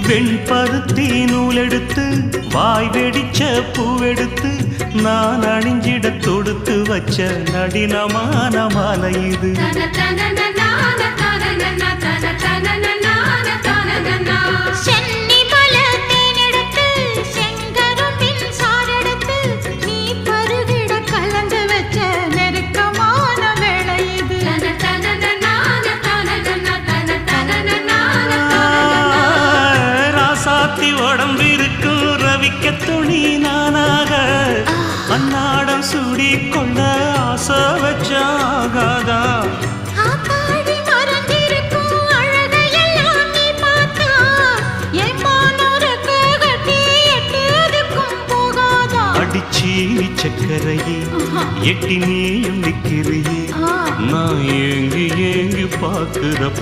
வெண்பருத்தி நூலெடுத்து வாய் வெடிச்ச பூவெடுத்து நான் அணிஞ்சிட தொடுத்து வச்ச நடினமான மாலை இது. உடம்பிருக்கும் ரவிக்க துணி நானாக அன்னாடம் சூடி கொள்ள ஆசை வச்சாகாதா. அடிச்சி சக்கரையே எட்டி நீயும் நிக்கிறியே நான் ஏங்கி ஏங்கி பாக்குற